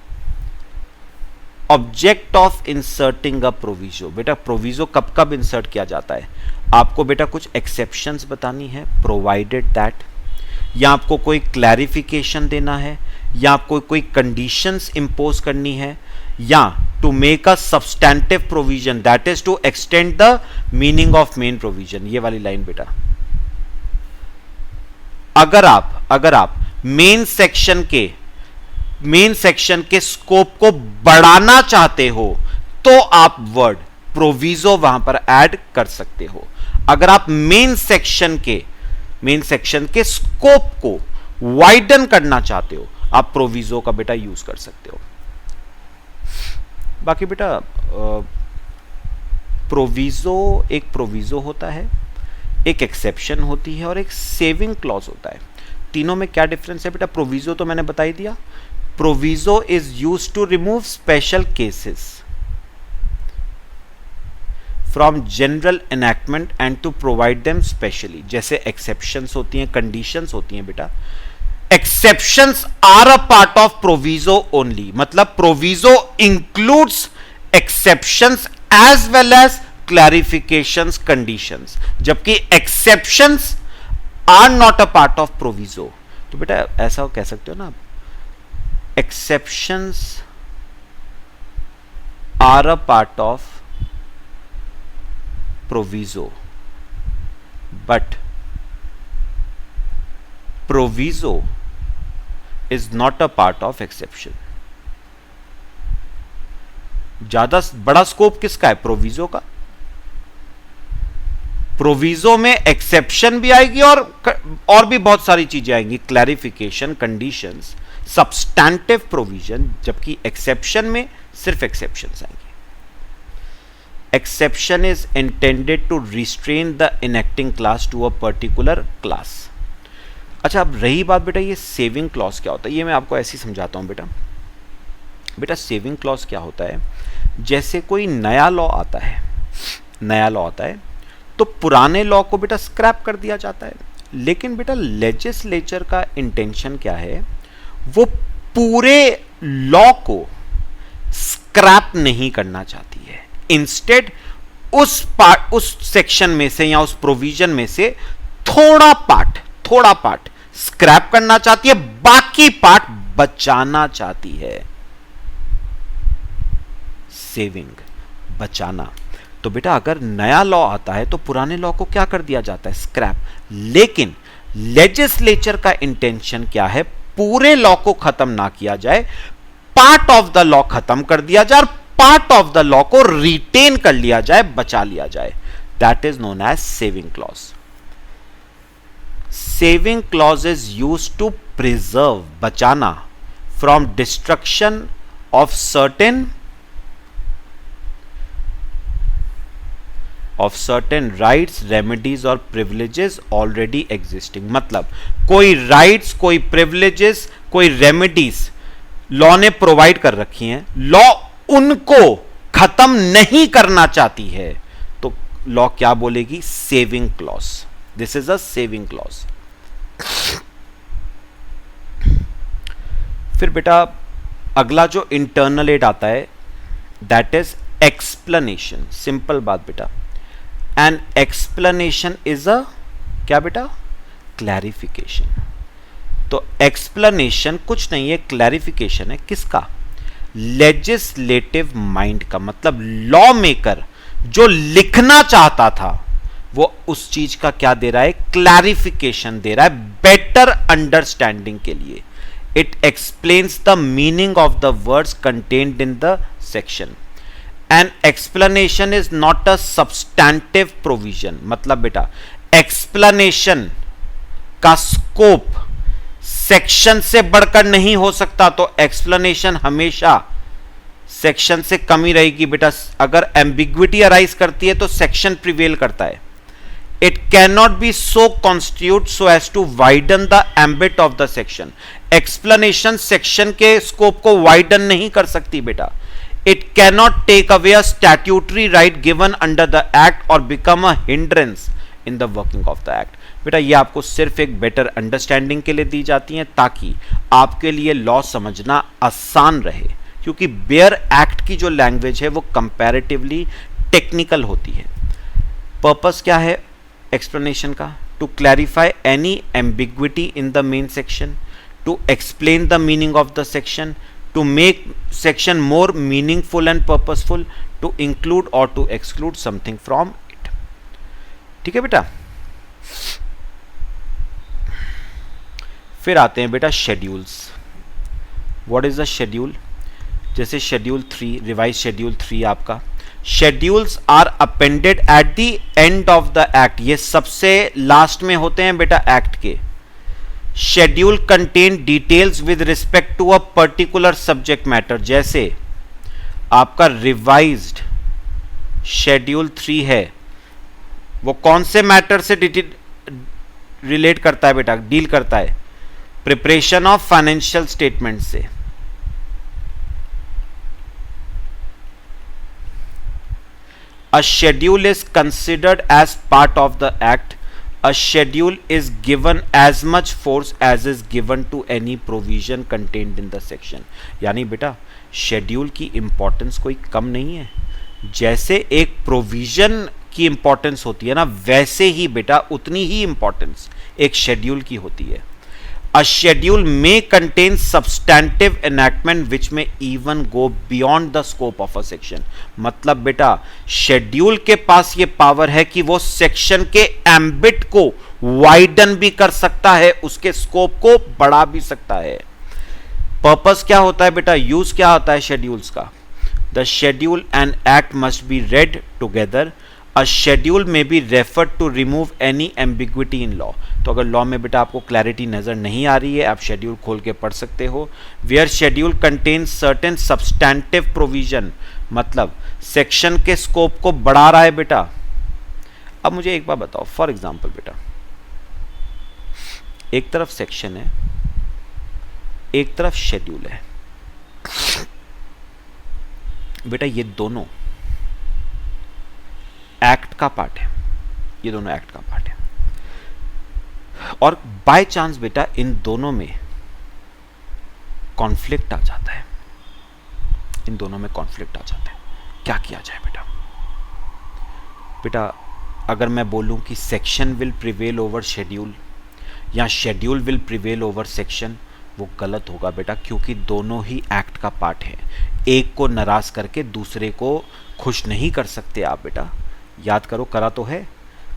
Object of inserting a proviso, बेटा प्रोविजो कब कब इंसर्ट किया जाता है, आपको बेटा कुछ एक्सेप्शंस बतानी है, प्रोवाइडेड दैट, या आपको कोई क्लैरिफिकेशन देना है, या आपको कोई कंडीशंस इंपोज करनी है, या to make a substantive provision, that is to extend the meaning of main provision. ये वाली लाइन बेटा, अगर आप मेन सेक्शन के स्कोप को बढ़ाना चाहते हो तो आप वर्ड प्रोविजो वहां पर ऐड कर सकते हो। अगर आप मेन सेक्शन के स्कोप को वाइडन करना चाहते हो, आप प्रोविजो का बेटा यूज कर सकते हो। बाकी बेटा एक प्रोविजो होता है, एक एक्सेप्शन होती है, और एक सेविंग क्लॉज होता है। तीनों में क्या डिफरेंस है बेटा? प्रोविजो तो मैंने बता ही दिया, proviso is used to remove special cases from general enactment and to provide them specially. जैसे एक्सेप्शंस होती हैं, कंडीशंस होती हैं बेटा, exceptions are a part of proviso only, मतलब proviso includes exceptions as well as clarifications, conditions, जबकि exceptions are not a part of proviso। तो बेटा ऐसा कह सकते हो ना, exceptions are a part of proviso, but proviso is not a part of exception. ज्यादा बड़ा स्कोप किसका है? प्रोविजो का. प्रोविजो में एक्सेप्शन भी आएगी और भी बहुत सारी चीजें आएंगी, क्लैरिफिकेशन, कंडीशंस, सब्सटैंटिव प्रोविजन, जबकि एक्सेप्शन में सिर्फ एक्सेप्शंस आएंगे. Exception is intended to restrain the enacting clause to a particular class. अच्छा, अब रही बात बेटा ये सेविंग क्लॉज क्या होता है, ये मैं आपको ऐसे ही समझाता हूं बेटा. बेटा सेविंग क्लॉज क्या होता है? जैसे कोई नया लॉ आता है तो पुराने लॉ को बेटा स्क्रैप कर दिया जाता है. लेकिन बेटा लेजिस्लेचर का इंटेंशन क्या है? वो पूरे लॉ को स्क्रैप नहीं करना चाहती है. इंस्टेड उस सेक्शन में से या उस प्रोविजन में से थोड़ा पार्ट स्क्रैप करना चाहती है, बाकी पार्ट बचाना चाहती है. सेविंग, बचाना. तो बेटा अगर नया लॉ आता है तो पुराने लॉ को क्या कर दिया जाता है? स्क्रैप. लेकिन लेजिस्लेचर का इंटेंशन क्या है? पूरे लॉ को खत्म ना किया जाए, पार्ट ऑफ द लॉ खत्म कर दिया जाए और पार्ट ऑफ द लॉ को रिटेन कर लिया जाए, बचा लिया जाए. That is known as saving clause. Saving clause is used to preserve, बचाना, from destruction of certain rights, remedies और privileges already existing. मतलब कोई rights, कोई privileges, कोई remedies लॉ ने प्रोवाइड कर रखी हैं, लॉ उनको खत्म नहीं करना चाहती है, तो लॉ क्या बोलेगी? Saving clause. This is a saving clause. फिर बेटा अगला जो इंटरनल एड आता है दैट इज एक्सप्लेनेशन. सिंपल बात बेटा, एन एक्सप्लेनेशन इज अ क्या बेटा? क्लैरिफिकेशन. तो एक्सप्लेनेशन कुछ नहीं है, क्लैरिफिकेशन है. किसका? लेजिस्लेटिव माइंड का. मतलब लॉ मेकर जो लिखना चाहता था वो उस चीज का क्या दे रहा है? क्लैरिफिकेशन दे रहा है, बेटर अंडरस्टैंडिंग के लिए. It explains the meaning of the words contained in the section. An explanation is not a substantive provision. मतलब बेटा explanation का स्कोप सेक्शन से बढ़कर नहीं हो सकता, तो explanation हमेशा सेक्शन से कम ही रहेगी बेटा. अगर ambiguity अराइज करती है तो सेक्शन प्रिवेल करता है. It cannot be so constituted so as to widen the ambit of the section. Explanation section के स्कोप को वाइडन नहीं कर सकती बेटा. It cannot take away a statutory right given under the act or become a hindrance in the working of the act. बेटा ये आपको सिर्फ एक बेटर अंडरस्टैंडिंग के लिए दी जाती हैं ताकि आपके लिए लॉ समझना आसान रहे, क्योंकि बेयर एक्ट की जो लैंग्वेज है वो कंपैरेटिवली टेक्निकल होती है. पर्पस क्या है एक्सप्लेनेशन का? To clarify any ambiguity in the main section, to explain the meaning of the section, to make section more meaningful and purposeful, to include or to exclude something from it. ठीक है बेटा. फिर आते हैं बेटा schedules. What is the schedule? जैसे schedule 3, revise schedule 3 आपका. Schedules are appended at the end of the act. ये सबसे लास्ट में होते हैं बेटा एक्ट के. Schedule contain details with respect to a particular subject matter. जैसे आपका रिवाइज्ड शेड्यूल 3 है, वो कौन से मैटर से रिलेट करता है बेटा? डील करता है प्रिपरेशन ऑफ फाइनेंशियल स्टेटमेंट से. A schedule is considered as part of the act. A schedule is given as much force as is given to any provision contained in the section. यानी बेटा schedule की importance कोई कम नहीं है. जैसे एक provision की इंपॉर्टेंस होती है ना, वैसे ही बेटा उतनी ही इंपॉर्टेंस एक शेड्यूल की होती है. A schedule may contain substantive enactment which may even go beyond the scope of a section. मतलब बेटा शेड्यूल के पास ये पावर है कि वो सेक्शन के एम्बिट को वाइडन भी कर सकता है, उसके स्कोप को बढ़ा भी सकता है। पर्पस क्या होता है बेटा, यूज क्या होता है शेड्यूल्स का? The schedule and act must be read together. A schedule may be referred to remove any ambiguity in law. तो अगर लॉ में बेटा आपको क्लैरिटी नजर नहीं आ रही है, आप शेड्यूल खोल के पढ़ सकते हो। Where schedule contains certain substantive provision, मतलब सेक्शन के स्कोप को बढ़ा रहा है बेटा। अब मुझे एक बात बताओ, फॉर एग्जाम्पल बेटा एक तरफ सेक्शन है, एक तरफ शेड्यूल है बेटा, ये दोनों एक्ट का पार्ट है, ये दोनों एक्ट का पार्ट है। और बाय चांस बेटा इन दोनों में कॉन्फ्लिक्ट आ जाता है, इन दोनों में कॉन्फ्लिक्ट आ जाता है, क्या किया जाए बेटा? बेटा अगर मैं बोलूं कि section will prevail over schedule या schedule will prevail over section, वो गलत होगा बेटा, क्योंकि दोनों ही एक्ट का पार्ट है। एक को नाराज करके दूसरे को खुश नहीं कर सकते आप बेटा। याद करो, करा तो है,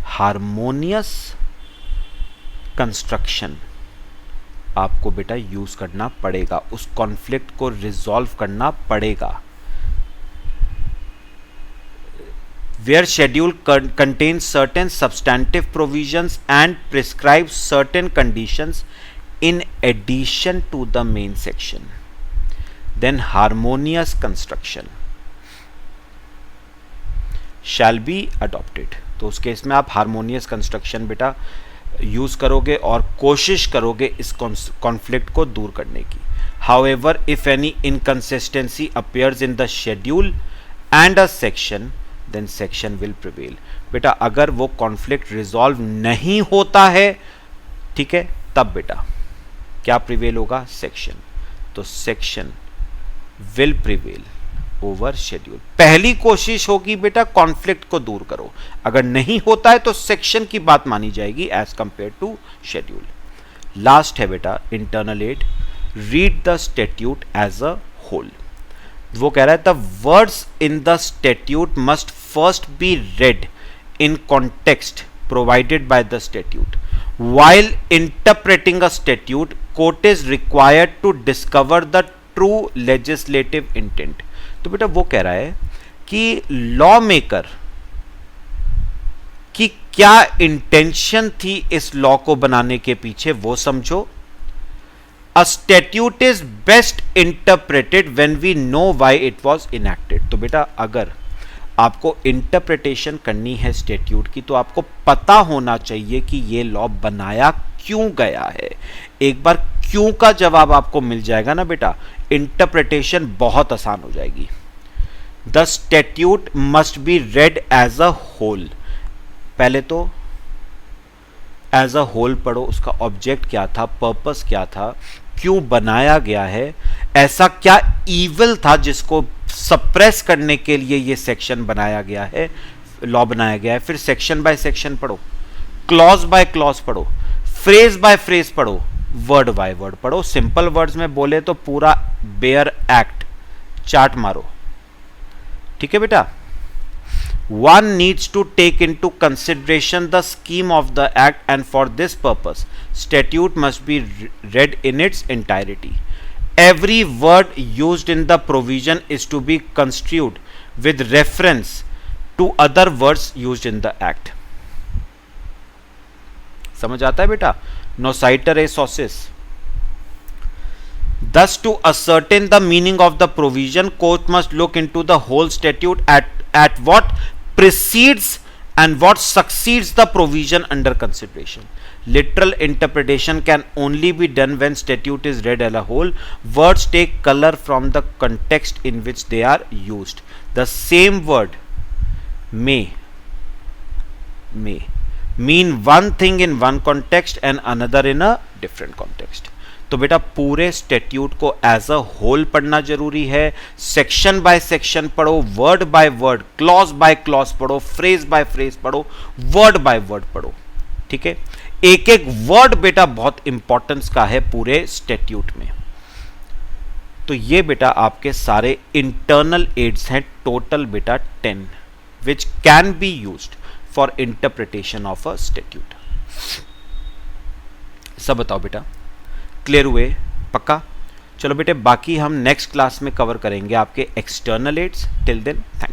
हार्मोनियस कंस्ट्रक्शन आपको बेटा यूज करना पड़ेगा, उस कॉन्फ्लिक्ट को रिजॉल्व करना पड़ेगा। Where schedule contains certain substantive provisions and prescribes certain conditions in addition to the main section, then harmonious construction shall be adopted। तो उस केस में आप हार्मोनियस कंस्ट्रक्शन बेटा यूज करोगे और कोशिश करोगे इस कॉन्फ्लिक्ट को दूर करने की। However, if any inconsistency appears in the schedule and a section, then section will prevail। बेटा अगर वो कॉन्फ्लिक्ट रिजॉल्व नहीं होता है, ठीक है, तब बेटा क्या प्रिवेल होगा? सेक्शन। तो section will prevail over schedule. पहली कोशिश होगी बेटा कॉन्फ्लिक्ट को दूर करो, अगर नहीं होता है तो सेक्शन की बात मानी जाएगी as compare to schedule. Last है बेटा internal aid, read the statute as a whole. वो कह रहा है the words in the statute must first be read in context provided by the statute. While interpreting a statute, court is required to discover the true legislative intent। तो बेटा वो कह रहा है कि लॉ मेकर की क्या इंटेंशन थी इस लॉ को बनाने के पीछे, वो समझो। A statute is best interpreted when we know why it was enacted। तो बेटा अगर आपको इंटरप्रिटेशन करनी है स्टैट्यूट की, तो आपको पता होना चाहिए कि ये लॉ बनाया क्यों गया है। एक बार क्यों का जवाब आपको मिल जाएगा ना बेटा, इंटरप्रिटेशन बहुत आसान हो जाएगी। The statute must be read as a whole. पहले तो एज अ होल पढ़ो, उसका ऑब्जेक्ट क्या था, पर्पस क्या था, क्यों बनाया गया है, ऐसा क्या ईविल था जिसको सप्रेस करने के लिए ये सेक्शन बनाया गया है, लॉ बनाया गया है। फिर सेक्शन बाय सेक्शन पढ़ो, क्लॉज बाय क्लॉज पढ़ो, फ्रेज बाय फ्रेज पढ़ो, वर्ड बाय वर्ड पढ़ो। सिंपल वर्ड्स में बोले तो पूरा बेयर एक्ट चार्ट मारो, ठीक है बेटा। One needs to take into consideration the scheme of the act, and for this purpose statute must be read in its entirety. Every word used in the provision is to be construed with reference to other words used in the act। समझ आता है बेटा? Nocitor a socis। Thus to ascertain the meaning of the provision, court must look into the whole statute at what precedes and what succeeds the provision under consideration। Literal interpretation can only be done when statute is read as a whole। Words take color from the context in which they are used। The same word may mean one thing in one context and another in a different context। तो बेटा पूरे statute को as a whole पढ़ना जरूरी है। Section by section पढ़ो, word by word, clause by clause पढ़ो, phrase bye phrase पढ़ो, वर्ड बाय वर्ड पढ़ो, ठीक है। एक एक वर्ड बेटा बहुत इंपॉर्टेंस का है पूरे स्टैट्यूट में। तो ये बेटा आपके सारे इंटरनल एड्स हैं, टोटल बेटा 10, which can be used for interpretation of a statute. सब बताओ बेटा, क्लियर हुए? पक्का? चलो बेटे, बाकी हम नेक्स्ट क्लास में कवर करेंगे आपके external aids. Till then thanks.